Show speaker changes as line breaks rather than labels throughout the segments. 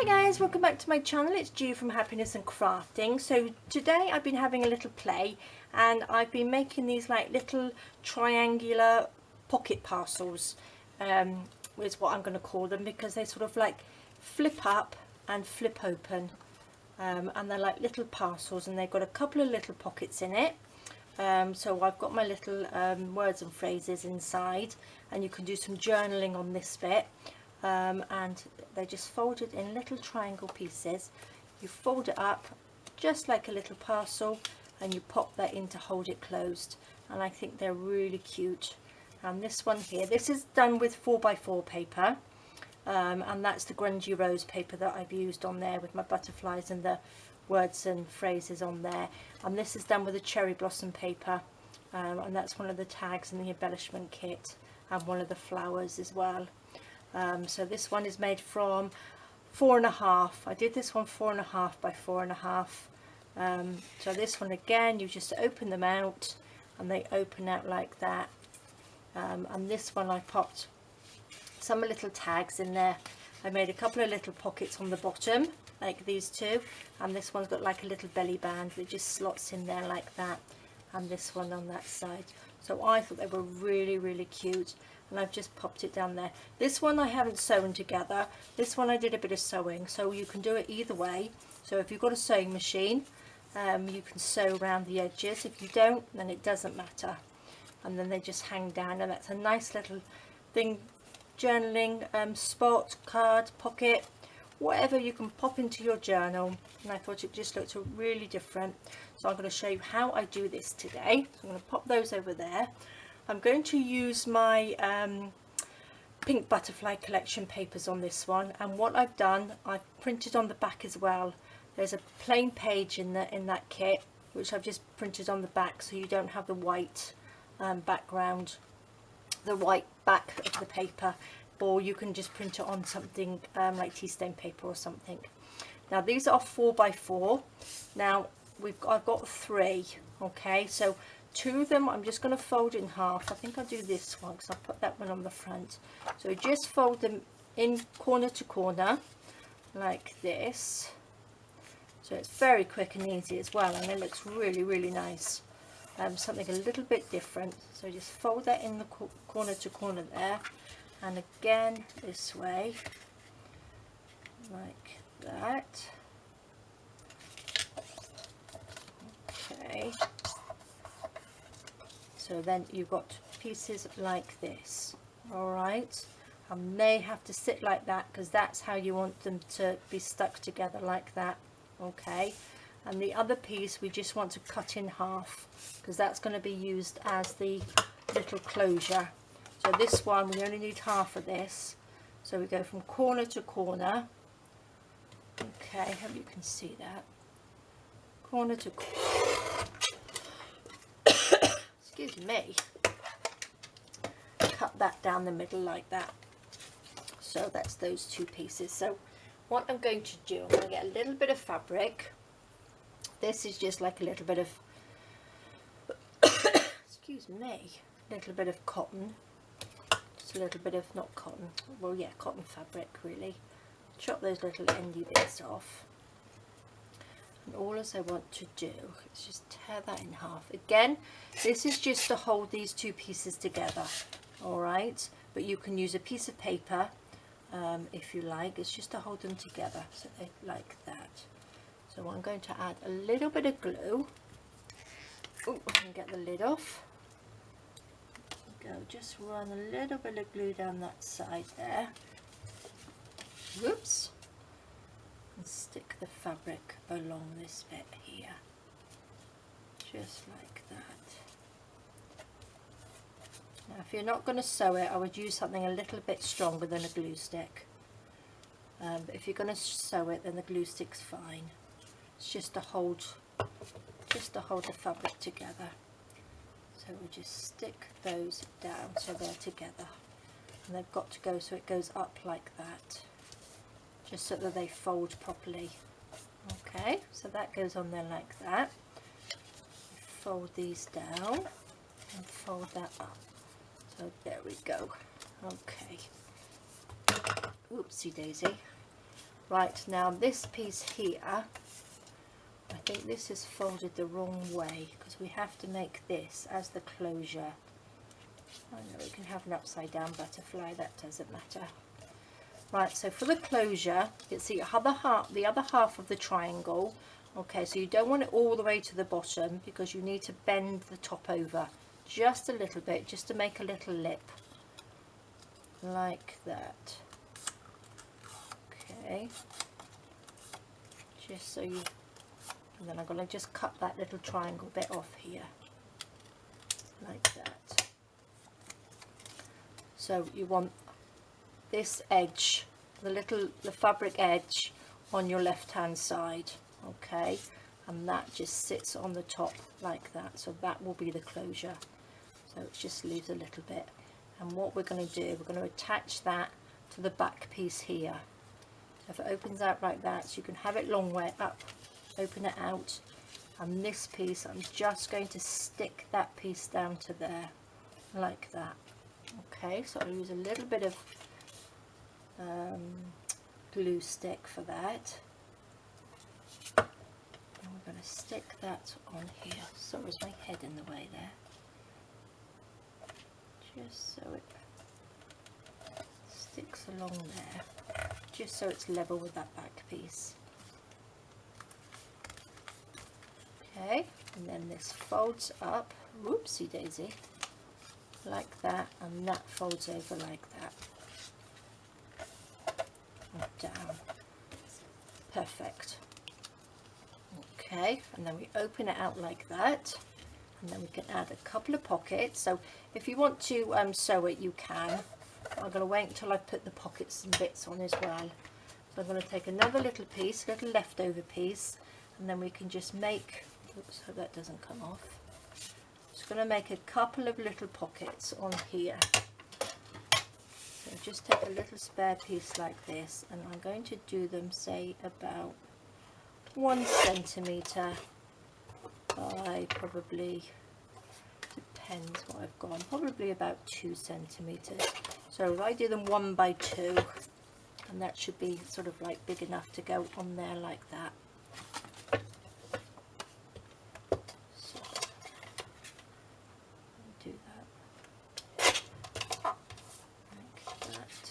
Hi guys, welcome back to my channel. It's G from Happiness and Crafting. So today I've been having a little play and I've been making these like little triangular pocket parcels, is what I'm going to call them, because they sort of like flip up and flip open, and they're like little parcels and they've got a couple of little pockets in it. So I've got my little words and phrases inside, and you can do some journaling on this bit. And they're just folded in little triangle pieces. You fold it up just like a little parcel and you pop that in to hold it closed, and I think they're really cute. And this one here, this is done with 4x4 paper, and that's the grungy rose paper that I've used on there with my butterflies and the words and phrases on there. And this is done with a cherry blossom paper, and that's one of the tags in the embellishment kit, and one of the flowers as well. So this one is made from 4.5. I did this one 4.5 by 4.5. So this one again, you just open them out and they open out like that. And this one I popped some little tags in there. I made a couple of little pockets on the bottom like these two, and this one's got like a little belly band that just slots in there like that, and this one on that side. So I thought they were really cute, and I've just popped it down there. This one I haven't sewn together. This one I did a bit of sewing, so you can do it either way. So if you've got a sewing machine, you can sew around the edges. If you don't, then it doesn't matter. And then they just hang down, and that's a nice little thing, journaling spot, card, pocket, whatever you can pop into your journal. And I thought it just looked really different. So I'm going to show you how I do this today. So I'm going to pop those over there. I'm going to use my pink butterfly collection papers on this one, and what I've done, I've printed on the back as well. There's a plain page in that kit which I've just printed on the back, so you don't have the white background, the white back of the paper, or you can just print it on something like tea stain paper or something. Now these are 4x4. Now I've got 3. Okay, so 2 of them I'm just going to fold in half. I think I'll do this one because I'll put that one on the front. So just fold them in corner to corner like this. So it's very quick and easy as well, and it looks really nice. Something a little bit different. So just fold that in the corner to corner there, and again this way like that. Okay, so then you've got pieces like this. All right, and they have to sit like that because that's how you want them to be stuck together, like that. Okay, and the other piece we just want to cut in half because that's going to be used as the little closure. So this one we only need half of this, so we go from corner to corner. Okay, I hope you can see that. Corner to corner. Excuse me. Cut that down the middle like that. So that's those 2 pieces. So what I'm going to do, I'm going to get a little bit of fabric. This is just like a little bit of excuse me, a little bit of cotton, just a little bit of, not cotton, well yeah, cotton fabric really. Chop those little endy bits off, and all as I want to do is just tear that in half. Again, this is just to hold these 2 pieces together, alright, but you can use a piece of paper if you like. It's just to hold them together, so they like that. So I'm going to add a little bit of glue. Oh, I can get the lid off. Go, just run a little bit of glue down that side there. Whoops. And stick the fabric along this bit here. Just like that. Now if you're not going to sew it, I would use something a little bit stronger than a glue stick. But if you're going to sew it, then the glue stick's fine. It's just to hold the fabric together. So we'll just stick those down so they're together, and they've got to go so it goes up like that, just so that they fold properly. Okay, so that goes on there like that. Fold these down and fold that up. So there we go. Okay. Oopsie daisy. Right, now this piece here, I think this is folded the wrong way because we have to make this as the closure. I know we can have an upside down butterfly, that doesn't matter. Right, so for the closure, it's the other half of the triangle. Okay, so you don't want it all the way to the bottom because you need to bend the top over just a little bit, just to make a little lip like that. Okay, just so you, and then I'm going to just cut that little triangle bit off here like that. So you want this edge, the fabric edge on your left hand side, okay, and that just sits on the top like that, so that will be the closure. So it just leaves a little bit, and what we're going to do, we're going to attach that to the back piece here. So if it opens out like that, so you can have it long way up, open it out, and this piece I'm just going to stick that piece down to there like that. Okay, so I'll use a little bit of glue stick for that, and we're going to stick that on here. Sorry, is my head in the way there? Just so it sticks along there, just so it's level with that back piece. Okay, and then this folds up, whoopsie daisy, like that, and that folds over like that, and down. Perfect. Okay, and then we open it out like that, and then we can add a couple of pockets. So if you want to sew it, you can. I'm going to wait until I put the pockets and bits on as well. So I'm going to take another little piece, little leftover piece, and then we can just make, oops, hope that doesn't come off. Just going to make a couple of little pockets on here. So just take a little spare piece like this, and I'm going to do them, say, about 1 centimetre by, probably, depends what I've got, probably about 2 centimetres. So if I do them 1 by 2, and that should be sort of like big enough to go on there like that. So do that like that.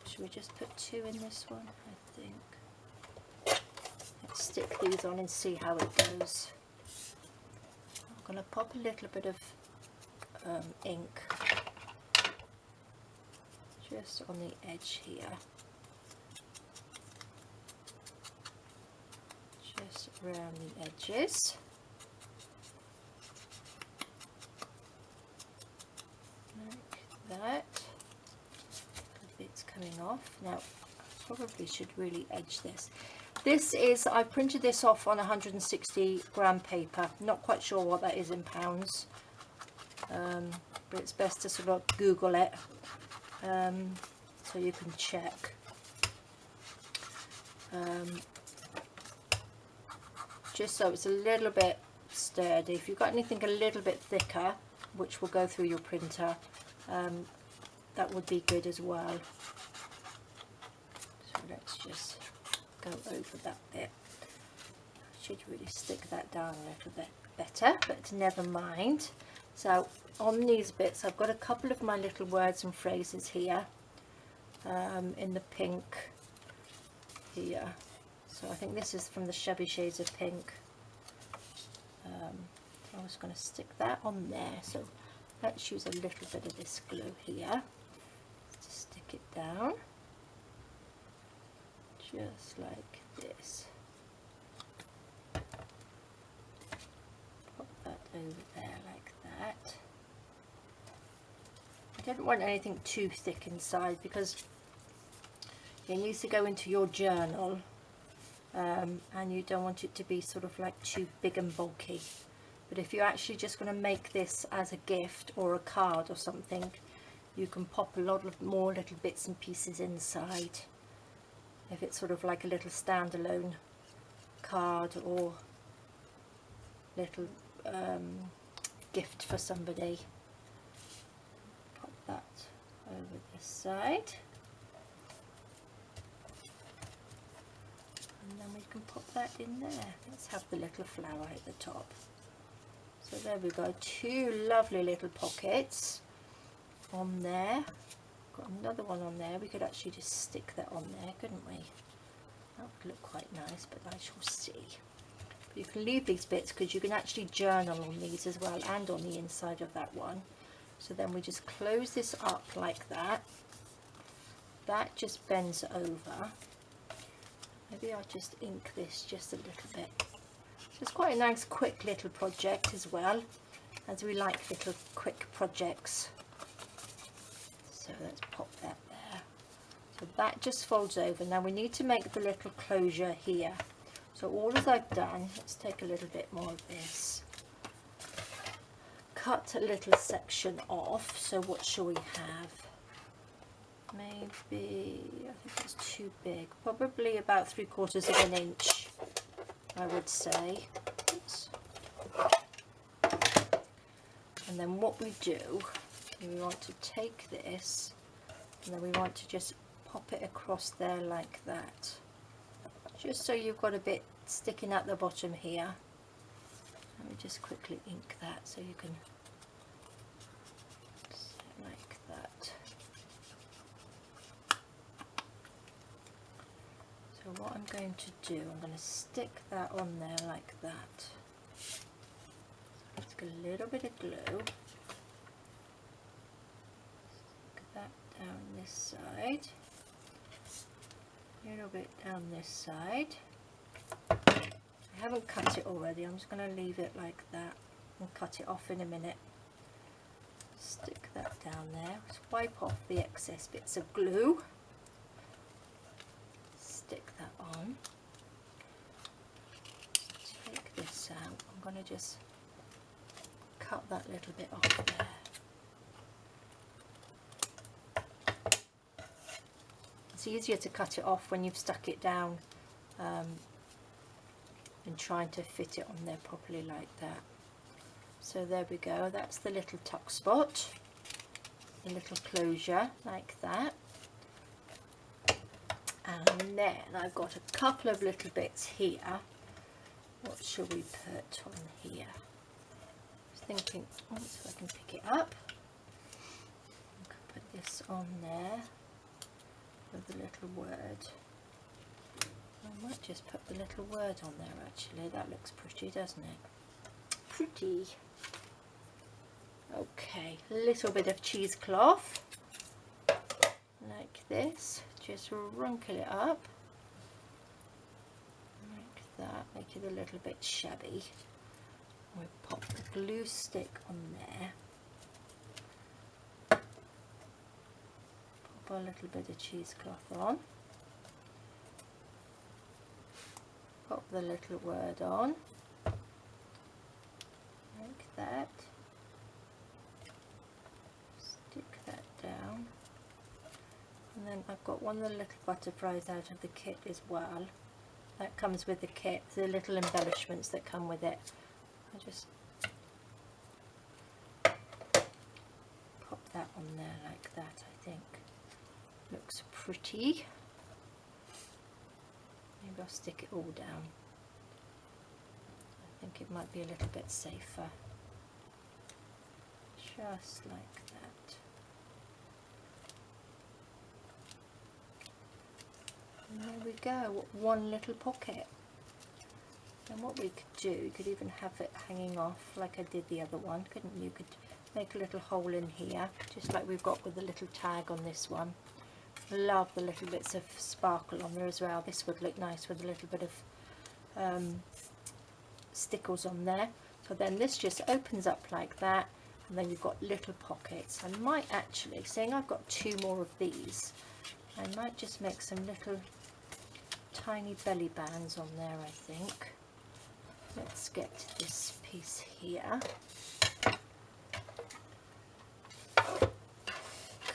Should we just put 2 in this one? I think. Let's stick these on and see how it goes. I'm going to pop a little bit of ink just on the edge here, just around the edges, like that. The bits coming off. Now I probably should really edge this. This is, I printed this off on 160 gram paper, not quite sure what that is in pounds, but it's best to sort of Google it so you can check. Just so it's a little bit sturdy. If you've got anything a little bit thicker, which will go through your printer, that would be good as well. So let's just go over that bit. I should really stick that down a little bit better, but never mind. So on these bits I've got a couple of my little words and phrases here in the pink here. So I think this is from the Shabby Shades of Pink. So I was going to stick that on there. So let's use a little bit of this glue here to stick it down, just like this. Pop that over there like that. I don't want anything too thick inside because it needs to go into your journal, and you don't want it to be sort of like too big and bulky. But if you're actually just going to make this as a gift or a card or something, you can pop a lot of more little bits and pieces inside. If it's sort of like a little standalone card or little gift for somebody. Pop that over this side. and then we can pop that in there. Let's have the little flower at the top. So there we go, 2 lovely little pockets on there. Got another one on there. We could actually just stick that on there, couldn't we? That would look quite nice, but I shall see. But you can leave these bits because you can actually journal on these as well, and on the inside of that one. So then we just close this up like that. That just bends over. Maybe I'll just ink this just a little bit. So it's quite a nice quick little project as well, as we like little quick projects. So let's pop that there. So that just folds over. Now we need to make the little closure here. So all as I've done, let's take a little bit more of this. Cut a little section off. So what shall we have? Maybe, I think it's too big. Probably about 3/4 of an inch, I would say. Oops. And then what we do, we want to take this, and then we want to just pop it across there like that, just so you've got a bit sticking at the bottom here. Let me just quickly ink that so you can see like that. So what I'm going to do, I'm going to stick that on there like that. Let's get a little bit of glue. That down this side, a little bit down this side. I haven't cut it already, I'm just going to leave it like that and cut it off in a minute. Stick that down there, just wipe off the excess bits of glue, stick that on, take this out. I'm going to just cut that little bit off there. It's easier to cut it off when you've stuck it down and trying to fit it on there properly like that. So there we go, that's the little tuck spot, the little closure like that. And then I've got a couple of little bits here. What shall we put on here? I was thinking, oh, so I can pick it up. I can put this on there with the little word. I might just put the little word on there actually, that looks pretty, doesn't it? Pretty. Okay, a little bit of cheesecloth like this, just wrinkle it up like that, make it a little bit shabby. We pop the glue stick on there, pop a little bit of cheesecloth on, pop the little word on like that, stick that down, and then I've got one of the little butterflies out of the kit as well. That comes with the kit, the little embellishments that come with it. I just pop that on there like that, I think. Looks pretty. Maybe I'll stick it all down. I think it might be a little bit safer. Just like that. And there we go, one little pocket. And what we could do, you could even have it hanging off like I did the other one, couldn't you? You could make a little hole in here, just like we've got with the little tag on this one. Love the little bits of sparkle on there as well. This would look nice with a little bit of stickles on there. So then this just opens up like that, and then you've got little pockets. I might actually, seeing I've got 2 more of these, I might just make some little tiny belly bands on there, I think. Let's get this piece here.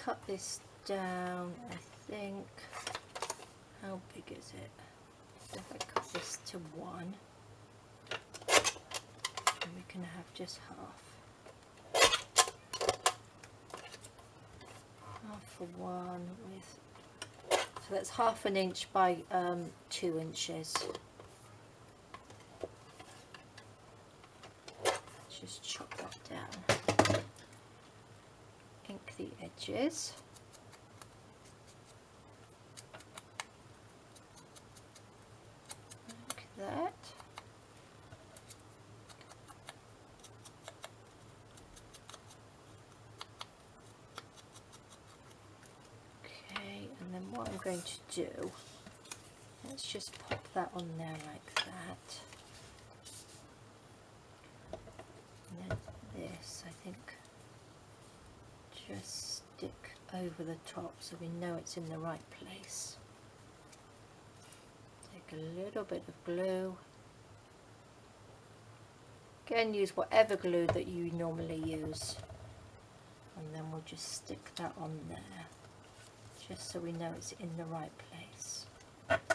Cut this down, I think. How big is it? If I cut this to 1, and we can have just half. Half for 1 with, So that's 1/2 inch by 2 inches. Just chop that down. Ink the edges. Like that. And then what I'm going to do, let's just pop that on there like that. And then this, I think, just stick over the top so we know it's in the right place. Take a little bit of glue. Again, use whatever glue that you normally use. And then we'll just stick that on there, just so we know it's in the right place. Perfect.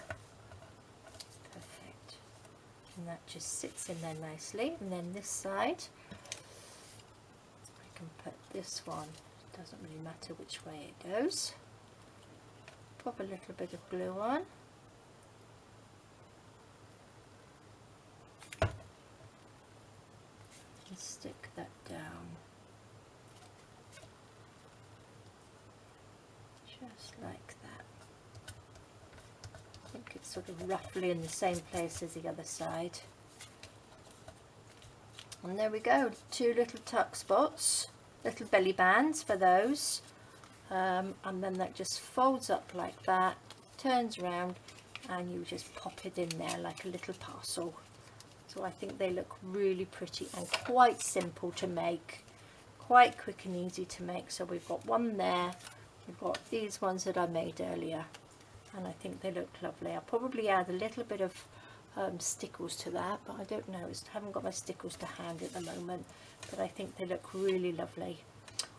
And that just sits in there nicely. And then this side, I can put this one, it doesn't really matter which way it goes. Pop a little bit of glue on. And stick that down. Just like that. I think it's sort of roughly in the same place as the other side. And there we go, 2 little tuck spots, little belly bands for those. And then that just folds up like that, turns around, and you just pop it in there like a little parcel. So I think they look really pretty and quite simple to make, quite quick and easy to make. So we've got one there. We've got these ones that I made earlier, and I think they look lovely. I'll probably add a little bit of stickles to that, but I don't know, I haven't got my stickles to hand at the moment, but I think they look really lovely.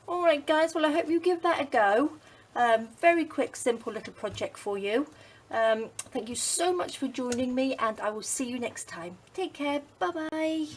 Alright guys, well I hope you give that a go. Very quick, simple little project for you. Thank you so much for joining me, and I will see you next time. Take care, bye bye.